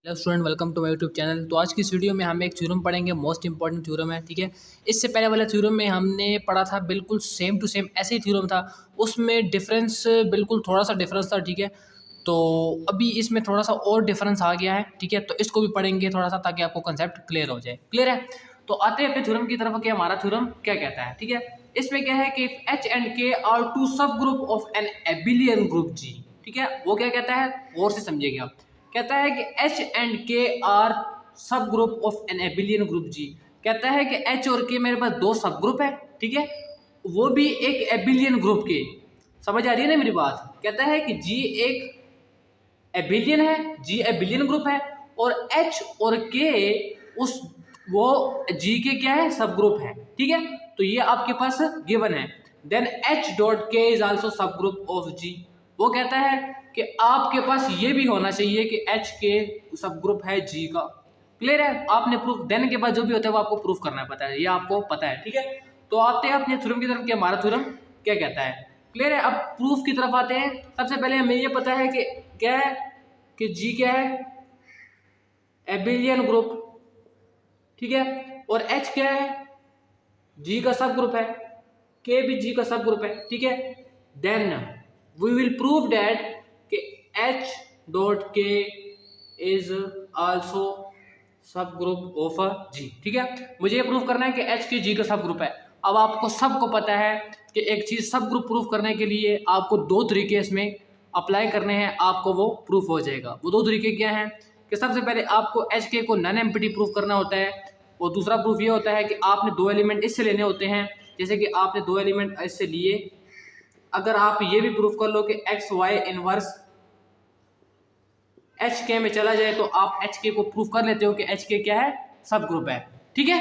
Hello student, welcome to my YouTube channel. तो आज की इस वीडियो में हम एक थ्योरम पढ़ेंगे, मोस्ट इंपॉर्टेंट थ्योरम है। ठीक है, इससे पहले वाले थ्योरम में हमने पढ़ा था बिल्कुल सेम टू सेम ऐसे ही थ्योरम था, उसमें डिफरेंस बिल्कुल थोड़ा सा डिफरेंस था। ठीक है, तो अभी इसमें थोड़ा सा और डिफरेंस आ गया है। ठीक है, तो इसको भी पढ़ेंगे थोड़ा सा ताकि आपको कंसेप्ट क्लियर हो जाए। क्लियर है? तो आते हैं अपने थ्योरम की तरफ कि हमारा थ्योरम क्या कहता है। ठीक है, इसमें क्या है कि H and K are two subgroup of an abelian group G. ठीक है, वो क्या कहता है, और से समझिएगा आप। कहता है कि H and K are subgroup of an abelian group G. कहता है कि एच और के मेरे पास दो सब ग्रुप है। ठीक है, वो भी एक एबिलियन ग्रुप के। समझ आ रही है ना मेरी बात? कहता है कि जी एक एबिलियन है, जी एबिलियन ग्रुप है, और एच और के उस वो जी के क्या है, सब ग्रुप है। ठीक है, तो ये आपके पास गिवन है। Then H dot K is also subgroup of जी। वो कहता है कि आपके पास ये भी होना चाहिए कि एच के सब ग्रुप है जी का। क्लियर है? आपने प्रूफ देने के बाद जो भी होता है वो आपको प्रूफ करना पता है, ये आपको पता है। ठीक है, तो आते हैं अपने थ्योरम की तरफ कि हमारा थ्योरम क्या कहता है। क्लियर है? अब प्रूफ की तरफ आते हैं। सबसे पहले हमें ये पता है कि क्या है कि जी क्या है, एबिलियन ग्रुप। ठीक है, और एच क्या है, जी का सब ग्रुप है, के भी जी का सब ग्रुप है। ठीक है, then we will prove that कि H dot K is also subgroup of G. ठीक है, मुझे ये प्रूव करना है कि एच के जी का सब ग्रुप है। अब आपको सबको पता है कि एक चीज सब ग्रुप प्रूफ करने के लिए आपको दो तरीके इसमें अप्लाई करने हैं, आपको वो प्रूफ हो जाएगा। वो दो तरीके क्या हैं कि सबसे पहले आपको एच के को नॉन एम्प्टी प्रूफ करना होता है, और दूसरा प्रूफ ये होता है कि आपने दो एलिमेंट इससे लेने होते हैं। जैसे कि आपने दो एलिमेंट इससे लिए, अगर आप ये भी प्रूफ कर लो कि एक्स वाई इनवर्स एच के में चला जाए, तो आप एच के को प्रूफ कर लेते हो कि एच के क्या है, सब ग्रुप है। ठीक है,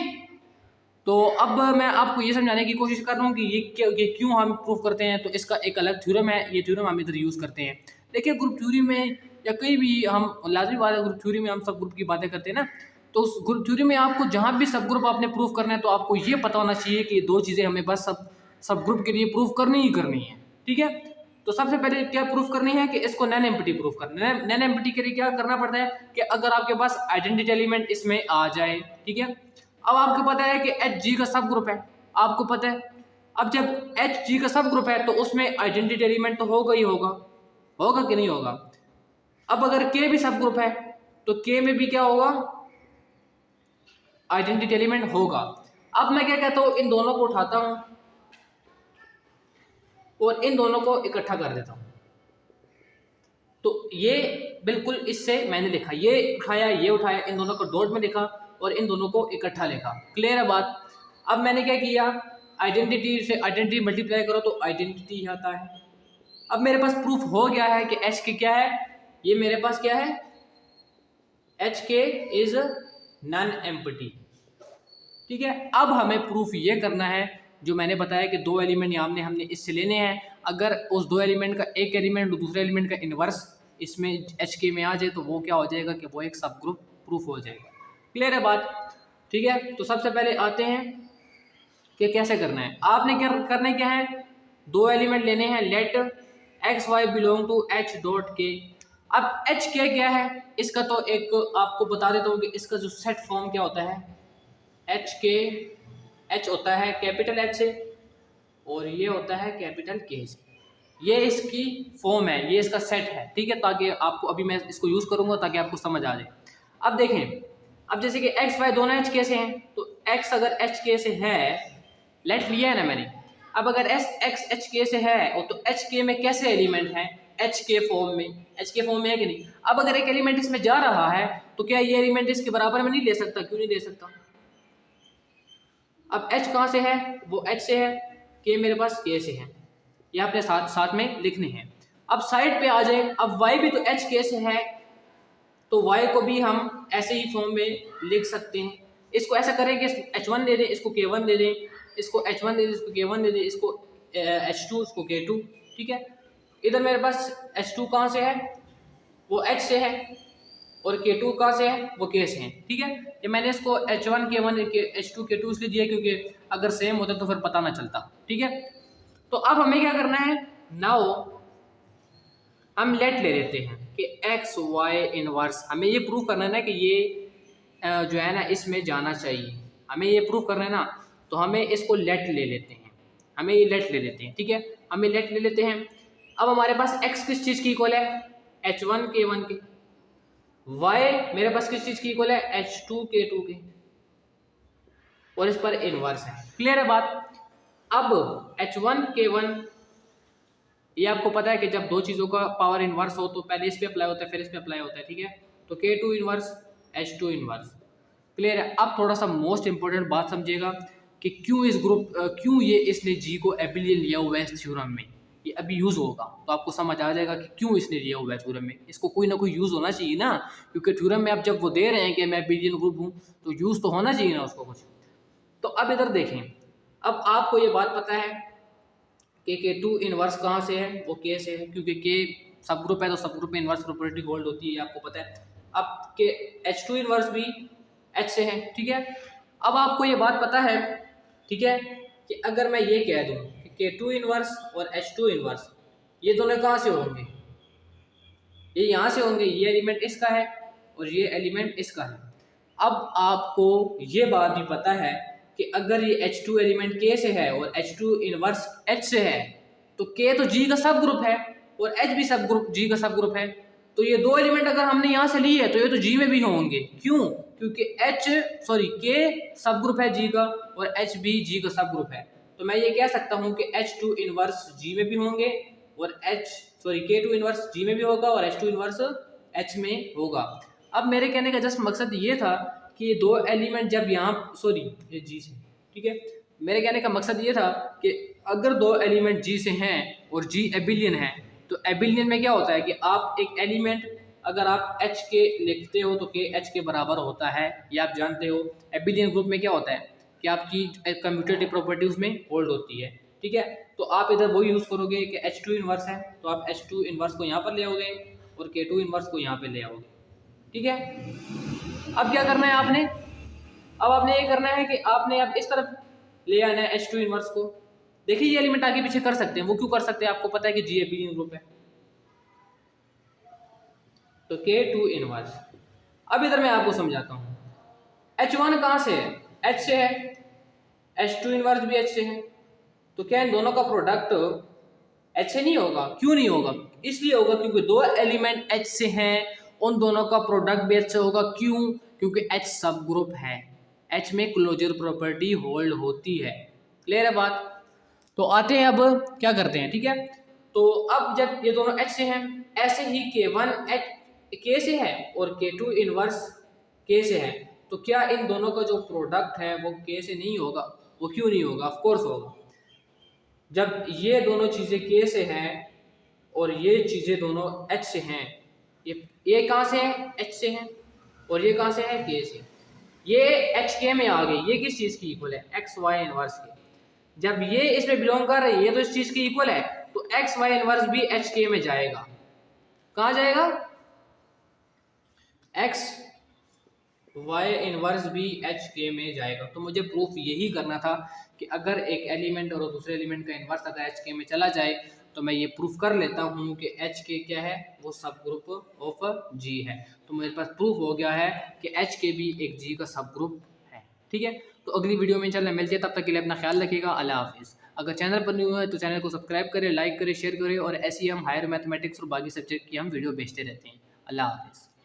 तो अब मैं आपको ये समझाने की कोशिश कर रहा हूँ कि ये क्यों हम प्रूफ करते हैं। तो इसका एक अलग थ्योरम है, ये थ्योरम हम इधर यूज़ करते हैं। देखिए, ग्रुप थ्योरी में या कहीं भी हम लाजमी बात है, ग्रुप थ्योरी में हम सब ग्रुप की बातें करते हैं ना, तो उस ग्रुप थ्योरी में आपको जहाँ भी सब ग्रुप आपने प्रूफ करना है, तो आपको ये पता होना चाहिए कि दो चीज़ें हमें बस सब ग्रुप के लिए प्रूफ करनी ही करनी है। ठीक है, तो सबसे पहले क्या प्रूफ करनी है कि इसको नॉन एम्प्टी प्रूफ करना है। नॉन एम्प्टी के लिए क्या करना पड़ता है कि अगर आपके पास आइडेंटिटी एलिमेंट इसमें आ जाए। ठीक है, अब आपको पता है कि एच जी का सब ग्रुप है, आपको पता है। अब जब एच जी का सब ग्रुप है तो उसमें आइडेंटिटी एलिमेंट तो होगा ही होगा, होगा कि नहीं होगा? अब अगर के भी सब ग्रुप है तो के में भी क्या होगा, आइडेंटिटी एलिमेंट होगा। अब मैं क्या कहता हूं, इन दोनों को उठाता हूं और इन दोनों को इकट्ठा कर देता हूं। तो ये बिल्कुल इससे मैंने लिखा, ये उठाया ये उठाया, इन दोनों को डॉट में लिखा और इन दोनों को इकट्ठा लिखा। क्लियर है बात? अब मैंने क्या किया, आइडेंटिटी से आइडेंटिटी मल्टीप्लाई करो तो आइडेंटिटी आता है। अब मेरे पास प्रूफ हो गया है कि एच के क्या है, ये मेरे पास क्या है, एच के इज नॉन एम्प्टी। ठीक है, अब हमें प्रूफ ये करना है जो मैंने बताया कि दो एलिमेंट हमने इससे लेने हैं। अगर उस दो एलिमेंट का एक एलिमेंट दूसरे एलिमेंट का इनवर्स इसमें एच के में आ जाए तो वो क्या हो जाएगा कि वो एक सब ग्रुप प्रूफ हो जाएगा। क्लियर है बात? ठीक है, तो सबसे पहले आते हैं कि कैसे करना है। आपने क्या करना है, क्या है, दो एलिमेंट लेने हैं। Let X Y belong to H dot K. अब एच के क्या है, इसका तो एक आपको बता देता हूँ कि इसका जो सेट फॉर्म क्या होता है, एच के, एच होता है कैपिटल एच से और ये होता है कैपिटल के से। ये इसकी फॉर्म है, ये इसका सेट है। ठीक है, ताकि आपको अभी मैं इसको यूज़ करूंगा ताकि आपको समझ आ जाए। अब देखें, अब जैसे कि एक्स वाई दोनों एच के से हैं, तो एक्स अगर एच के से है, लेट लिया है ना मैंने। अब अगर एक्स एच के से है तो एच के में कैसे एलिमेंट है, एच के फॉर्म में, एच के फॉर्म में है कि नहीं। अब अगर एक एलिमेंट इसमें जा रहा है तो क्या ये एलिमेंट इसके बराबर में नहीं ले सकता? क्यों नहीं ले सकता? अब h कहाँ से है, वो h से है, k मेरे पास k से है, ये अपने साथ साथ में लिखने हैं। अब साइड पे आ जाए, अब y भी तो h k से है, तो y को भी हम ऐसे ही फॉर्म में लिख सकते हैं। इसको ऐसा करें कि h1 दे दें, इसको k1 दे दें, इसको h1 दे दें, इसको k1 दे दें, इसको h2, इसको k2। ठीक है, इधर मेरे पास h2 कहाँ से है, वो h से है, और K2 कहाँ से है, वो K से है। ठीक है, ये मैंने इसको H1 K1 H2 K2 इसलिए दिया क्योंकि अगर सेम होता तो फिर पता ना चलता। ठीक है, तो अब हमें क्या करना है, नाउ हम लेट ले लेते हैं। कि एक्स वाई इनवर्स, हमें ये प्रूव करना है ना कि ये जो है ना इसमें जाना चाहिए, हमें ये प्रूव करना है ना, तो हमें इसको लेट ले लेते हैं, हमें ये लेट ले लेते हैं, ठीक है, हमें लेट ले लेते हैं। अब हमारे पास x किस चीज़ की इक्वल है, h1 k1 के, y मेरे पास किस चीज़ की इक्वल है, h2 k2 के, और इस पर इनवर्स है। क्लियर है बात। अब h1 k1, ये आपको पता है कि जब दो चीज़ों का पावर इनवर्स हो तो पहले इस पे अप्लाई होता है फिर इस पे अप्लाई होता है, ठीक है, तो k2 inverse h2 inverse. Clear है। अब थोड़ा सा मोस्ट इंपॉर्टेंट बात समझिएगा कि क्यों ये इसने जी को एबिलियन लिया हुआ है इस थ्योरम में, ये अभी यूज़ होगा तो आपको समझ आ जाएगा कि क्यों इसने लिया हुआ है थ्योरम में, इसको कोई ना कोई यूज़ होना चाहिए ना, क्योंकि थ्योरम में आप जब वो दे रहे हैं कि मैं एबिलियन ग्रुप हूँ तो यूज़ तो होना चाहिए ना उसको कुछ। तो अब इधर देखें, अब आपको ये बात पता है कि k2 इनवर्स कहाँ से है, वो k से है, क्योंकि k सब ग्रुप है तो सब ग्रुप में इनवर्स प्रॉपर्टी होल्ड होती है, आपको पता है। अब के h2 इनवर्स भी h से है, ठीक है। अब आपको ये बात पता है, ठीक है, कि अगर मैं ये कह दूं कि k2 इनवर्स और h2 इनवर्स ये दोनों कहाँ से होंगे, ये यहाँ से होंगे, ये एलिमेंट इसका है और ये एलिमेंट इसका है। अब आपको ये बात भी पता है कि अगर ये H2 एलिमेंट K से है और H2 इनवर्स H से है तो K तो G का सब ग्रुप है और H भी सब ग्रुप G का सब ग्रुप है, तो ये दो एलिमेंट अगर हमने यहाँ से लिए है तो ये तो G में भी होंगे। क्यों? क्योंकि K सब ग्रुप है G का और H भी G का सब ग्रुप है, तो मैं ये कह सकता हूँ कि H2 इनवर्स G में भी होंगे और K2 इनवर्स G में भी होगा और H2 इनवर्स H में होगा। अब मेरे कहने का जस्ट मकसद ये था कि ये दो एलिमेंट जब यहाँ ये G से, ठीक है, मेरे कहने का मकसद ये था कि अगर दो एलिमेंट G से हैं और G एबिलियन है तो एबिलियन में क्या होता है कि आप एक एलिमेंट अगर आप H के लिखते हो तो K H के बराबर होता है, ये आप जानते हो। एबिलियन ग्रुप में क्या होता है कि आपकी कम्यूटेटिव प्रॉपर्टी उसमें होल्ड होती है, ठीक है, तो आप इधर वो यूज़ करोगे कि H2 इनवर्स है तो आप H2 इनवर्स को यहाँ पर ले आओगे और K2 इनवर्स को यहाँ पे ले आओगे, ठीक है। अब क्या करना है आपने, अब आपने ये करना है कि आपने अब इस तरफ ले आना है H2 इनवर्स को। देखिए ये एलिमेंट आगे पीछे कर सकते हैं, वो क्यों कर सकते हैं, आपको पता है कि G एबिलियन ग्रुप है, तो K2 इनवर्स। अब इधर मैं आपको समझाता हूँ, H1 कहाँ से है, H से है, H2 इनवर्स भी H से है, तो क्या इन दोनों का प्रोडक्ट H से नहीं होगा? क्यों नहीं होगा? इसलिए होगा क्योंकि दो एलिमेंट H से हैं, उन दोनों का प्रोडक्ट भी H से होगा। क्यों? क्योंकि H सब ग्रुप है, H में क्लोजर प्रॉपर्टी होल्ड होती है। क्लियर है बात। तो आते हैं, अब क्या करते हैं, ठीक है, तो अब जब ये दोनों H से हैं, ऐसे ही K1 K से है और K2 इनवर्स K से है, तो क्या इन दोनों का जो प्रोडक्ट है वो K से नहीं होगा? वो क्यों नहीं होगा? ऑफ कोर्स होगा। जब ये दोनों चीज़ें K से हैं और ये चीज़ें दोनों H से हैं, ये कहाँ से है, H से हैं, और ये कहाँ से है, K से, ये HK में आ गई, ये किस चीज़ की इक्वल है, XY इनवर्स की। जब ये इसमें बिलोंग कर रही है ये तो इस चीज़ की इक्वल है, तो XY इनवर्स भी HK में जाएगा। कहाँ जाएगा? XY इनवर्स भी HK में जाएगा। तो मुझे प्रूफ यही करना था कि अगर एक एलिमेंट और दूसरे एलिमेंट का इनवर्स अगर HK में चला जाए तो मैं ये प्रूफ कर लेता हूँ कि HK क्या है, वो सब ग्रुप ऑफ G है। तो मेरे पास प्रूफ हो गया है कि HK भी एक G का सब ग्रुप है, ठीक है। तो अगली वीडियो में इंशाल्लाह मिलते हैं, तब तक के लिए अपना ख्याल रखिएगा। अल्लाह हाफिज़। अगर चैनल पर न्यू है तो चैनल को सब्सक्राइब करें, लाइक करें, शेयर करें, और ऐसी हम हायर मैथमेटिक्स और बाकी सब्जेक्ट की हम वीडियो भेजते रहते हैं। अल्लाह हाफिज़।